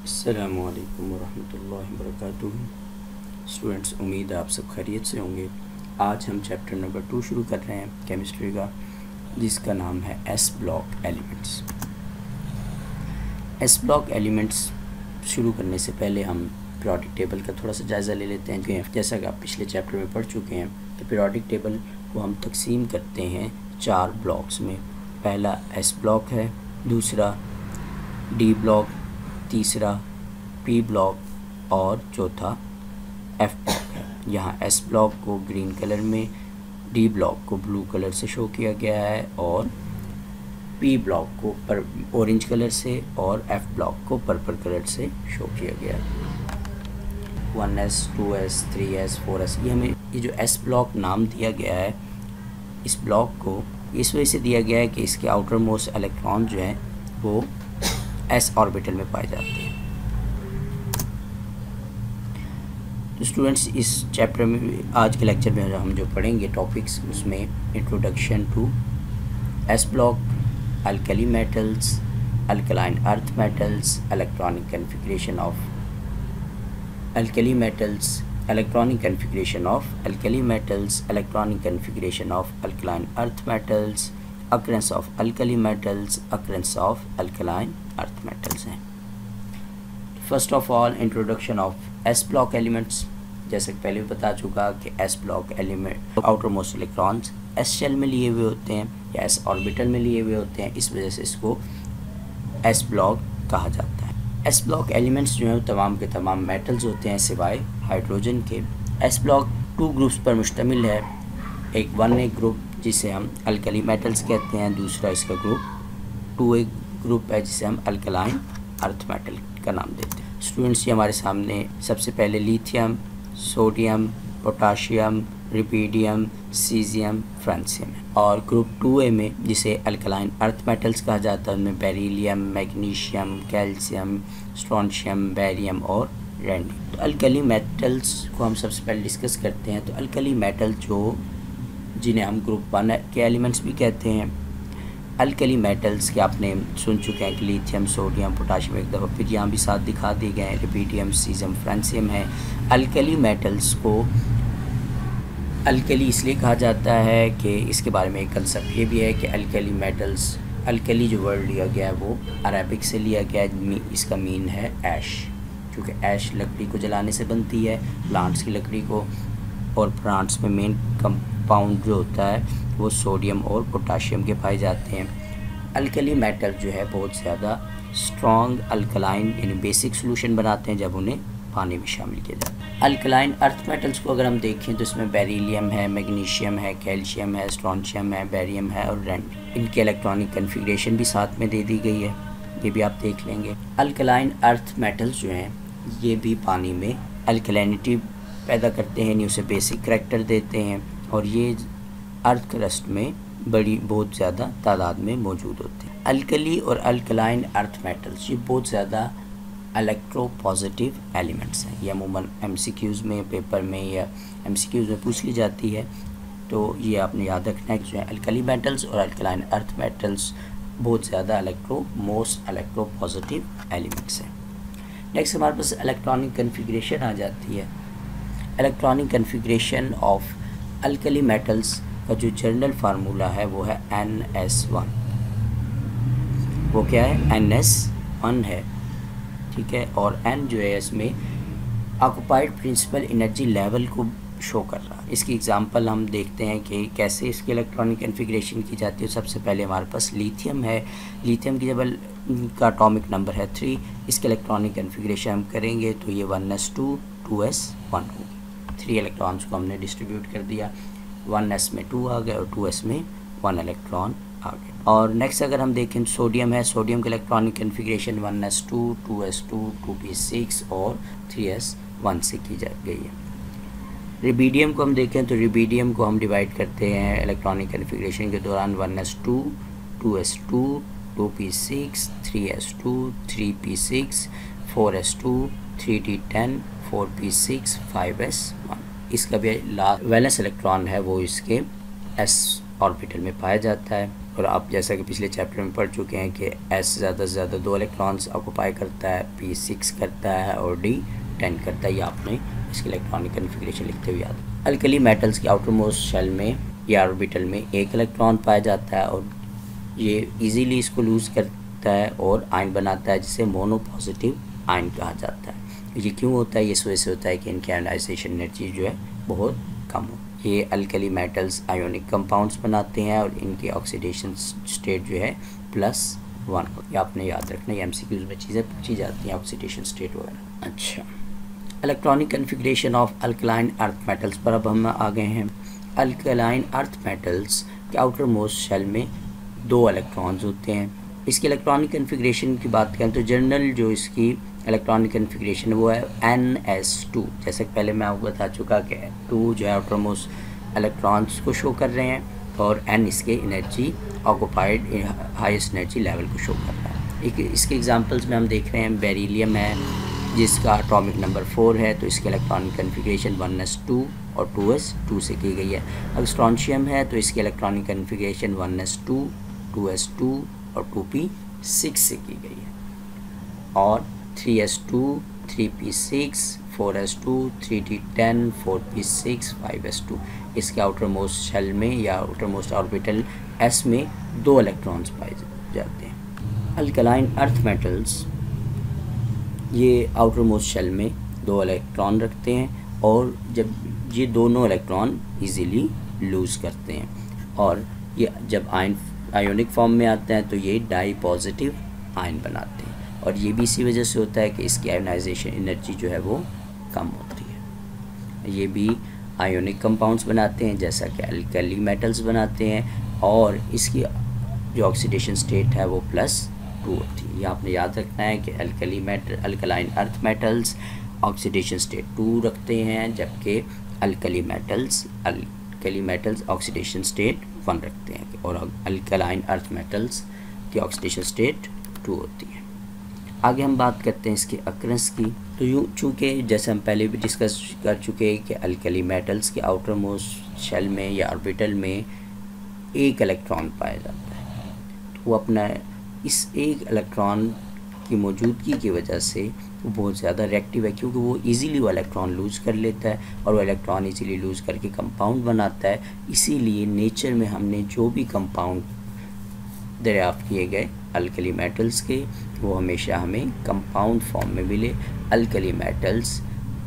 अस्सलामु अलैकुम वरहमतुल्लाहि वबरकातुहू। स्टूडेंट्स, उम्मीद है आप सब खैरियत से होंगे। आज हम चैप्टर नंबर 2 शुरू कर रहे हैं केमिस्ट्री का, जिसका नाम है S block elements. S block elements शुरू करने से पहले हम पीरियोडिक टेबल का थोड़ा सा जायज़ा ले लेते हैं। जैसा कि आप पिछले चैप्टर में पढ़ चुके हैं, तो पीरियोडिक टेबल को हम तकसीम करते हैं 4 ब्लॉक्स में। पहला एस ब्लॉक है, दूसरा डी ब्लॉक, तीसरा पी ब्लॉक और चौथा एफ ब्लॉक है। यहाँ एस ब्लॉक को ग्रीन कलर में, डी ब्लॉक को ब्लू कलर से शो किया गया है और पी ब्लॉक को ऑरेंज कलर से और एफ ब्लॉक को पर्पल कलर से शो किया गया है। 1s, 2s, 3s, 4s, ये हमें ये जो एस ब्लॉक नाम दिया गया है, इस ब्लॉक को इस वजह से दिया गया है कि इसके आउटर मोस्ट इलेक्ट्रॉन जो हैं वो एस ऑर्बिटल में पाए जाते हैं। तो स्टूडेंट्स, इस चैप्टर में आज के लेक्चर में हम जो पढ़ेंगे टॉपिक्स, उसमें introduction to S block, alkali metals, alkaline earth metals, electronic configuration of alkali metals, electronic configuration of alkali metals, electronic configuration of alkaline earth metals, occurrence of alkali metals, occurrence of alkaline earth metals हैं। First of all introduction of S block elements. जैसे पहले भी बता चुका कि S block element outermost electrons S shell में लिए हुए होते हैं या एस ऑर्बिटल में लिए हुए होते हैं, इस वजह से इसको एस ब्लॉक कहा जाता है। एस ब्लॉक एलिमेंट्स जो हैं तमाम के तमाम मेटल्स होते हैं सिवाय हाइड्रोजन के। एस ब्लॉक 2 ग्रुप्स पर मुश्तमिल है। एक 1A ग्रुप जिसे हम अल्कली मेटल्स कहते हैं, दूसरा इसका ग्रुप 2A ग्रुप है जिसे हम अल्कलाइन अर्थ मेटल का नाम देते हैं। स्टूडेंट्स, ये हमारे सामने सबसे पहले lithium, sodium, potassium, rubidium, caesium, francium है। और ग्रुप 2A में जिसे अल्कलाइन अर्थ मेटल्स कहा जाता है, उनमें beryllium, magnesium, calcium, strontium, barium और रेंडियम। तो अल्कली मेटल्स को हम सबसे पहले डिस्कस करते हैं। तो अल्कली मेटल जिन्हें हम ग्रुप 1 के एलिमेंट्स भी कहते हैं। अल्कली मेटल्स के आपने सुन चुके हैं कि लिथियम, सोडियम, पोटाशियम, एक दफ़ा फिर यहाँ भी साथ दिखा दिए गए हैं, रिपीडियम, सीजियम, फ्रांसियम है। अल्कली मेटल्स को अल्कली इसलिए कहा जाता है कि इसके बारे में एक कंसेप्ट ये भी है कि अल्कली मेटल्स, अल्कली जो वर्ड लिया गया है वो अरेबिक से लिया गया है। इसका मीन है ऐश, क्योंकि ऐश लकड़ी को जलाने से बनती है, प्लांट्स की लकड़ी को, और प्लांट्स में मेन कंपाउंड जो होता है वो सोडियम और पोटाशियम के पाए जाते हैं। अल्कली मेटल जो है बहुत ज़्यादा स्ट्रॉन्ग अल्कलाइन यानी बेसिक सोल्यूशन बनाते हैं जब उन्हें पानी में शामिल किया जाता है। अल्कलाइन अर्थ मेटल्स को अगर हम देखें तो इसमें बेरिलियम है, मैग्नीशियम है, कैल्शियम है, स्ट्रोंशियम है, बेरियम है और रेंडियम। इनकी इलेक्ट्रॉनिक कन्फिगरेशन भी साथ में दे दी गई है, ये भी आप देख लेंगे। अल्कलाइन अर्थ मेटल्स जो हैं ये भी पानी में अल्कलैनिटी पैदा करते हैं, उसे बेसिक करैक्टर देते हैं और ये अर्थ क्रस्ट में बहुत ज़्यादा तादाद में मौजूद होते हैं। अल्कली और अल्कलाइन अर्थ मेटल्स ये बहुत ज़्यादा इलेक्ट्रोपॉजिटिव एलिमेंट्स हैं। ये अमूमन MCQs में, पेपर में या MCQs में पूछ ली जाती है, तो ये आपने याद रखना है कि जो है अल्कली मेटल्स और अल्कलाइन अर्थ मेटल्स बहुत ज़्यादा मोस्ट इलेक्ट्रोपॉजिटिव एलिमेंट्स हैं। नेक्स्ट हमारे पास इलेक्ट्रॉनिक कन्फिगरेशन आ जाती है। Electronic configuration of alkali metals का जो जनरल फार्मूला है वो है NS1। वो क्या है? NS1 है, ठीक है। और N जो है इसमें ऑक्यूपाइड प्रिंसिपल एनर्जी लेवल को शो कर रहा है। इसकी एग्जांपल हम देखते हैं कि कैसे इसकी इलेक्ट्रॉनिक कन्फिगरेशन की जाती है। सबसे पहले हमारे पास लिथियम है। लिथियम की जब का एटॉमिक नंबर है 3, इसके इलेक्ट्रॉनिक कन्फिगरेशन हम करेंगे तो ये 1s2 2s1 होगी। 3 इलेक्ट्रॉन्स को हमने डिस्ट्रीब्यूट कर दिया, 1s में 2 आ गए और 2s में 1 इलेक्ट्रॉन आ गए। और नेक्स्ट अगर हम देखें सोडियम है, सोडियम का electronic configuration 1s2 2s2 2p6 और 3s1 से की जा गई है। रिबीडियम को हम देखें तो रिबीडियम को हम डिवाइड करते हैं इलेक्ट्रॉनिक कन्फिगरेशन के दौरान 1s2 2s2 2p6 3s2 3p6 4s2 3d10 4p6 5s1। इसका भी वैलेंस इलेक्ट्रॉन है वो इसके s ऑर्बिटल में पाया जाता है। और आप जैसा कि पिछले चैप्टर में पढ़ चुके हैं कि S ज़्यादा से ज़्यादा 2 इलेक्ट्रॉन्स ऑक्यूपाई करता है, P 6 करता है और D 10 करता है। ये आपने इसकी इलेक्ट्रॉनिक कन्फिग्रेशन लिखते हुए याद। अल्कली मेटल्स के आउटर मोस्ट शेल में या ऑर्बिटल में एक इलेक्ट्रॉन पाया जाता है और ये इजीली इसको लूज़ करता है और आयन बनाता है, जिसे मोनोपॉजिटिव आयन कहा जाता है। ये क्यों होता है? ये इस वजह से होता है कि इनकी आयनाइजेशन एनर्जी जो है बहुत कम हो। ये अल्कली मेटल्स आयोनिक कंपाउंड्स बनाते हैं और इनकी ऑक्सीडेशन स्टेट जो है +1। ये आपने याद रखना, ये MCQs में चीज़ें पूछी जाती हैं, ऑक्सीडेशन स्टेट वगैरह। अच्छा, electronic configuration of alkaline earth metals पर अब हम आ गए हैं। अल्कलाइन अर्थ मेटल्स के आउटर मोस्ट शेल में 2 इलेक्ट्रॉन्स होते हैं। इसकी इलेक्ट्रॉनिक कन्फिग्रेशन की बात करें तो जनरल जो इसकी इलेक्ट्रॉनिक कन्फिग्रेशन वो है NS2। जैसे पहले मैं आपको बता चुका कि 2 जो है आउटर मोस्ट इलेक्ट्रॉन्स को शो कर रहे हैं और N इसके energy occupied highest energy level को शो कर रहा है। इसके एग्जांपल्स में हम देख रहे हैं बेरिलियम है जिसका एटॉमिक नंबर 4 है, तो इसकी इलेक्ट्रॉनिक कन्फिग्रेशन 1s2 और 2s2 से की गई है। अब स्ट्रोंशियम है तो इसकी इलेक्ट्रॉनिक कन्फिग्रेशन 1s2, 2s2 और 2p6 से की गई है, और 3s2, 3p6, 4s2, 3d10, 4p6, 5s2 इसके आउटर मोस्ट शेल में या आउटर मोस्ट ऑर्बिटल S में 2 इलेक्ट्रॉन्स पाए जाते हैं। अल्कलाइन अर्थ मेटल्स ये आउटर मोस्ट शेल में 2 इलेक्ट्रॉन रखते हैं और जब ये दोनों इलेक्ट्रॉन इजीली लूज़ करते हैं और ये जब आयोनिक फॉर्म में आते हैं तो ये डाई पॉजिटिव आयन बनाते हैं, और ये भी इसी वजह से होता है कि इसकी आयोनाइजेशन एनर्जी जो है वो कम होती है। ये भी आयोनिक कंपाउंड्स बनाते हैं जैसा कि अल्कली मेटल्स बनाते हैं, और इसकी जो ऑक्सीडेशन स्टेट है वो +2 होती है। ये आपने याद रखना है कि alkaline earth metals oxidation state 2 रखते हैं, जबकि अल्कली मेटल्स ऑक्सीडेशन स्टेट 1 रखते हैं, और अल्कलाइन अर्थ मेटल्स की ऑक्सीडेशन स्टेट 2 होती है। आगे हम बात करते हैं इसके अक्रंस की। तो यूँ चूँकि जैसे हम पहले भी डिस्कस कर चुके हैं कि अल्कली मेटल्स के आउटर मोस्ट शेल में या ऑर्बिटल में एक इलेक्ट्रॉन पाया जाता है, तो वो अपना इस एक इलेक्ट्रॉन की मौजूदगी की वजह से वो बहुत ज़्यादा रिएक्टिव है, क्योंकि वो इजीली वो इलेक्ट्रॉन लूज़ कर लेता है और वो इलेक्ट्रॉन इजीली लूज़ करके कंपाउंड बनाता है। इसीलिए नेचर में हमने जो भी कंपाउंड दरियाफ्त किए गए अल्कली मेटल्स के, वो हमेशा हमें कंपाउंड फॉर्म में मिले। अल्कली मेटल्स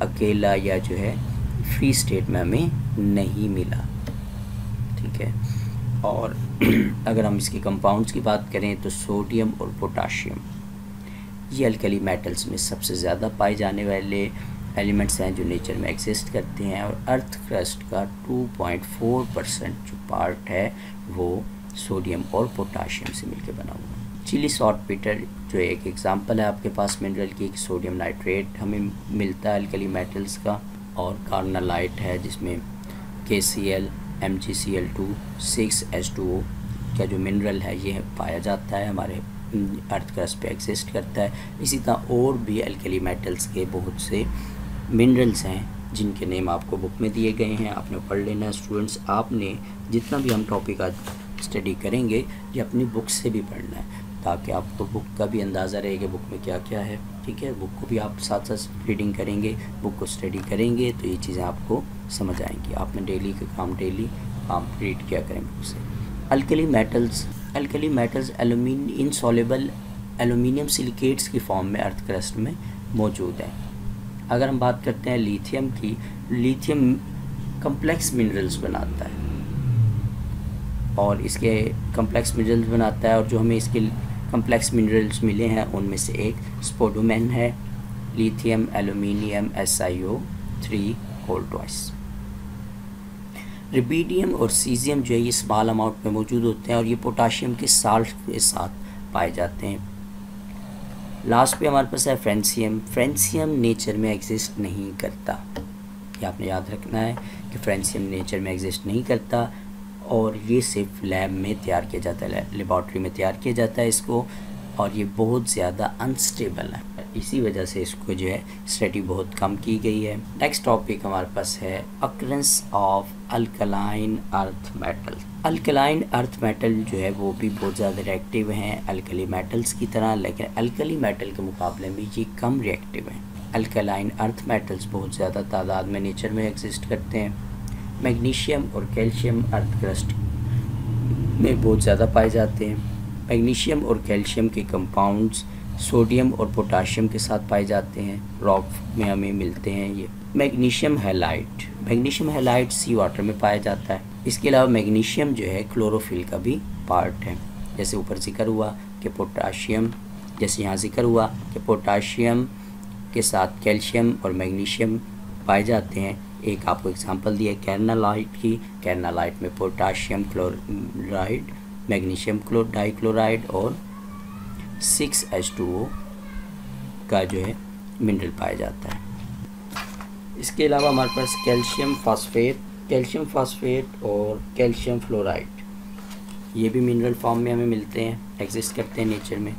अकेला या जो है फ्री स्टेट में हमें नहीं मिला, ठीक है। और अगर हम इसके कंपाउंड्स की बात करें तो सोडियम और पोटाशियम ये अल्कली मेटल्स में सबसे ज़्यादा पाए जाने वाले एलिमेंट्स हैं जो नेचर में एग्जिस्ट करते हैं, और अर्थ क्रस्ट का 2.4% जो पार्ट है वो सोडियम और पोटाशियम से मिलकर बना हुआ है। चिली सॉल्टपेटर जो एक एग्जांपल है आपके पास मिनरल की, सोडियम नाइट्रेट हमें मिलता है अल्कली मेटल्स का, और कार्नालाइट है जिसमें KCl, MgCl2, 6H2O का जो मिनरल है ये पाया जाता है, हमारे अर्थ क्रस्ट पे एग्जिस्ट करता है। इसी तरह और भी अल्कली मेटल्स के बहुत से मिनरल्स हैं जिनके नेम आपको बुक में दिए गए हैं, आपने पढ़ लेना है। स्टूडेंट्स, आपने जितना भी हम टॉपिक आज स्टडी करेंगे ये अपनी बुक से भी पढ़ना है, ताकि आपको बुक का भी अंदाज़ा रहेगा बुक में क्या क्या है, ठीक है। बुक को भी आप साथ साथ रीडिंग करेंगे, बुक को स्टडी करेंगे तो ये चीज़ें आपको समझ आएंगी। आपने डेली का काम डेली आप रीड किया करें बुक से। Alkali metals insoluble aluminium silicates की फॉर्म में अर्थ क्रस्ट में मौजूद हैं। अगर हम बात करते हैं लिथियम की, लिथियम कम्प्लेक्स मिनरल्स बनाता है और इसके कम्प्लेक्स मिनरल्स बनाता है, और जो हमें इसके कम्प्लेक्स मिनरल्स मिले हैं उनमें से एक स्पोडोमेन है, lithium aluminium SiO3 whole twice. Rubidium और सीजियम जो है ये स्मॉल अमाउंट में मौजूद होते हैं और ये पोटाशियम के साल्ट के साथ पाए जाते हैं। लास्ट पे हमारे पास है फ्रेंसियम नेचर में एग्जिस्ट नहीं करता। ये आपने याद रखना है कि फ्रेंसियम नेचर में एग्जिस्ट नहीं करता और ये सिर्फ लैब में तैयार किया जाता है, लेबॉर्ट्री में तैयार किया जाता है इसको, और ये बहुत ज़्यादा अनस्टेबल है, इसी वजह से इसको जो है स्टडी बहुत कम की गई है। नेक्स्ट टॉपिक हमारे पास है occurrence of alkaline earth metal. Alkaline earth metal जो है वो भी बहुत ज़्यादा रिएक्टिव हैं अल्कली मेटल्स की तरह, लेकिन अल्कली मेटल के मुकाबले में ये कम रिएक्टिव हैं। अल्कलाइन अर्थ मेटल्स बहुत ज़्यादा तादाद में नेचर में एग्जिस्ट करते हैं। मैग्नीशियम और कैल्शियम अर्थ क्रस्ट में बहुत ज़्यादा पाए जाते हैं। मैग्नीशियम और कैल्शियम के कंपाउंड्स सोडियम और पोटाशियम के साथ पाए जाते हैं, रॉक में हमें मिलते हैं ये। मैग्नीशियम हैलाइड सी वाटर में पाया जाता है। इसके अलावा मैग्नीशियम जो है क्लोरोफिल का भी पार्ट है। जैसे ऊपर जिक्र हुआ कि पोटाशियम, जैसे यहाँ जिक्र हुआ कि पोटाशियम के साथ कैल्शियम और मैग्नीशियम पाए जाते हैं। एक आपको एग्जांपल दिया कैरनालाइट की, कैरनालाइट में पोटाशियम क्लोराइड, मैग्नीशियम डाइक्लोराइड और 6H2O का जो है मिनरल पाया जाता है। इसके अलावा हमारे पास कैल्शियम फास्फेट और कैल्शियम फ्लोराइड, ये भी मिनरल फॉर्म में हमें मिलते हैं, एग्जिस्ट करते हैं नेचर में।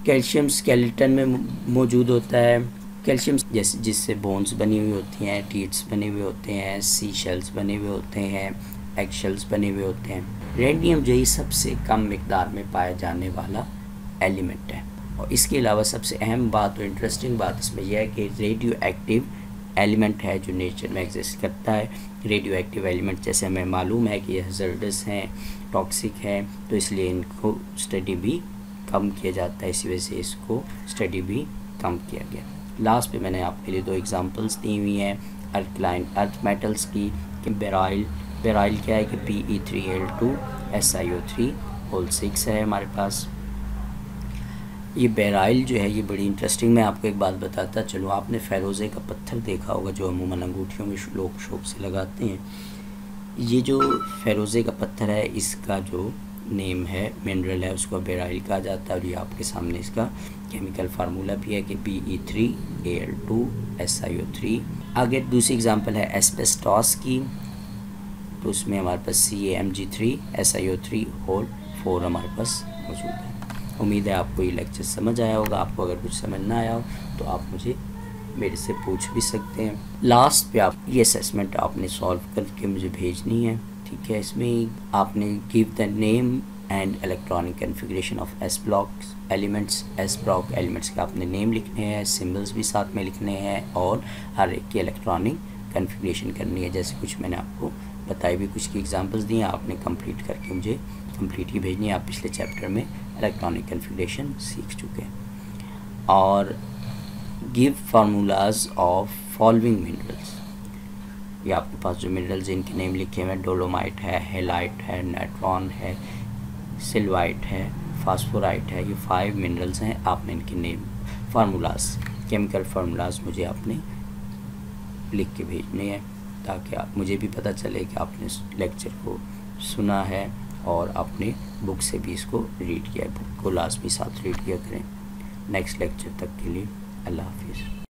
कैल्शियम स्केलेटन में मौजूद होता है। कैल्शियम जैसे जिससे बोन्स बनी हुई होती हैं, टीथ्स बने हुए होते हैं, सी शेल्स बने हुए होते हैं, एग शेल्स बने हुए होते हैं। रेडियम जो है सबसे कम मिकदार में पाया जाने वाला एलिमेंट है। और इसके अलावा सबसे अहम बात और इंटरेस्टिंग बात इसमें यह है कि रेडियो एक्टिव एलिमेंट है जो नेचर में एग्जिस्ट करता है। रेडियो एक्टिव एलिमेंट जैसे हमें मालूम है कि ये हज़ार्डस हैं, टॉक्सिक हैं, तो इसलिए इनको स्टडी भी कम किया जाता है, इसी वजह से इसको स्टडी भी कम किया गया। लास्ट पे मैंने आपके लिए 2 एग्जांपल्स दी हुई हैं अल्कलाइन अर्थ मेटल्स की कि बेराइल क्या है कि Pe3Al2 SiO3 होल 6 है हमारे पास। ये बेराइल जो है ये बड़ी इंटरेस्टिंग, मैं आपको एक बात बताता चलो। आपने फ़ेरोज़े का पत्थर देखा होगा जो अमूमन अंगूठियों में लोग शौक से लगाते हैं। ये जो फ़ेरोज़े का पत्थर है इसका जो नेम है, मिनरल है, उसको बेराइल कहा जाता है। और ये आपके सामने इसका केमिकल फार्मूला भी है कि Pe3Al2 SiO3। आगे दूसरी एग्जांपल है एस्बेस्टॉस की, तो उसमें हमारे पास CaMg3 SiO3 होल 4 हमारे पास मौजूद है। उम्मीद है आपको ये लेक्चर समझ आया होगा। आपको अगर कुछ समझ ना आया हो तो आप मुझे मेरे से पूछ भी सकते हैं। लास्ट पे आप ये असेसमेंट आपने सॉल्व करके मुझे भेजनी है, ठीक है। इसमें आपने give the name and electronic configuration of S block elements के आपने नेम लिखने हैं, सिम्बल्स भी साथ में लिखने हैं और हर एक की इलेक्ट्रॉनिक कन्फिगरेशन करनी है। जैसे कुछ मैंने आपको बताई भी, कुछ की एग्जांपल्स दी हैं, आपने कंप्लीट करके मुझे कंप्लीट ही भेजनी है। आप पिछले चैप्टर में इलेक्ट्रॉनिक कन्फिगरेशन सीख चुके हैं। और give formulas of following minerals, ये आपके पास जो मिनरल्स इनके नेम लिखे हुए हैं, डोलोमाइट है, हेलाइट है, नाइट्रॉन है, सिल्वाइट है, फास्फोराइट है, ये 5 मिनरल्स हैं। आपने इनके नेम फार्मूलाज, केमिकल फार्मूलाज मुझे आपने लिख के भेजने हैं ताकि आप मुझे भी पता चले कि आपने लेक्चर को सुना है और आपने बुक से भी इसको रीड किया है। बुक को लास्ट भी साथ रीड किया करें। नेक्स्ट लेक्चर तक के लिए अल्लाह हाफिज़।